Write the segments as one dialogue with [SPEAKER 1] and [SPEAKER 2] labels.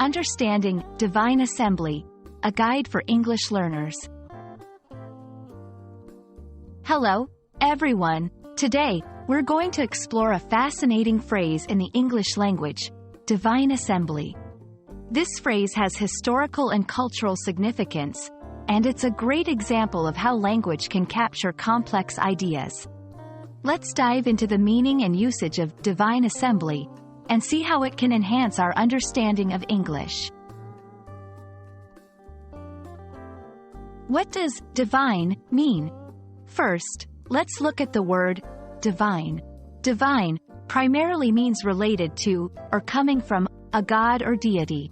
[SPEAKER 1] Understanding Divine Assembly, a guide for English learners. Hello, everyone. Today, we're going to explore a fascinating phrase in the English language, Divine Assembly. This phrase has historical and cultural significance, and it's a great example of how language can capture complex ideas. Let's dive into the meaning and usage of Divine Assembly, and see how it can enhance our understanding of English. What does divine mean? First, let's look at the word divine. Divine primarily means related to, or coming from, a god or deity.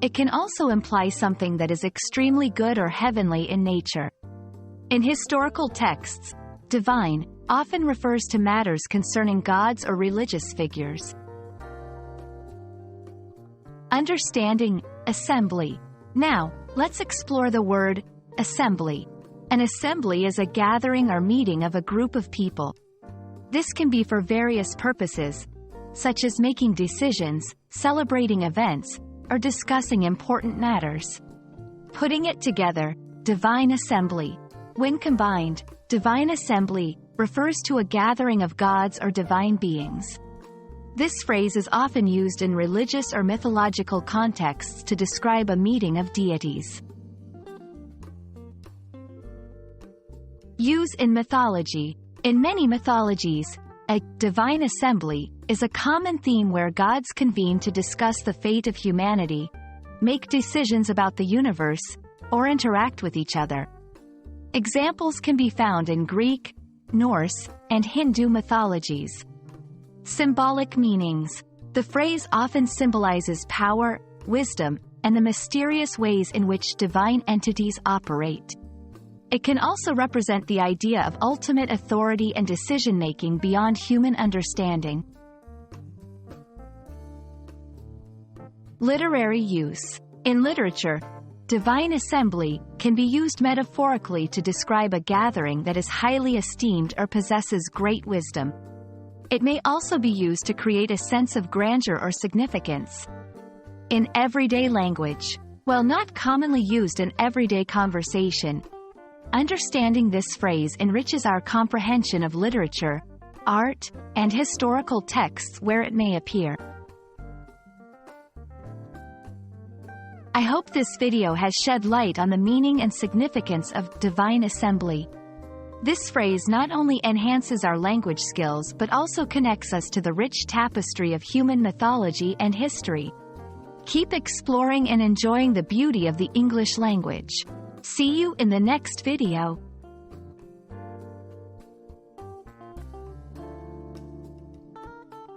[SPEAKER 1] It can also imply something that is extremely good or heavenly in nature. In historical texts, divine often refers to matters concerning gods or religious figures. Understanding assembly. Now, let's explore the word assembly. An assembly is a gathering or meeting of a group of people. This can be for various purposes, such as making decisions, celebrating events, or discussing important matters. Putting it together, Divine Assembly. When combined, Divine Assembly refers to a gathering of gods or divine beings. This phrase is often used in religious or mythological contexts to describe a meeting of deities. Use in mythology. In many mythologies, a divine assembly is a common theme where gods convene to discuss the fate of humanity, make decisions about the universe, or interact with each other. Examples can be found in Greek, Norse, and Hindu mythologies. Symbolic meanings. The phrase often symbolizes power, wisdom, and the mysterious ways in which divine entities operate. It can also represent the idea of ultimate authority and decision-making beyond human understanding. Literary use. In literature, divine assembly can be used metaphorically to describe a gathering that is highly esteemed or possesses great wisdom. It may also be used to create a sense of grandeur or significance. In everyday language, while not commonly used in everyday conversation, understanding this phrase enriches our comprehension of literature, art, and historical texts where it may appear. I hope this video has shed light on the meaning and significance of divine assembly. This phrase not only enhances our language skills but also connects us to the rich tapestry of human mythology and history. Keep exploring and enjoying the beauty of the English language. See you in the next video.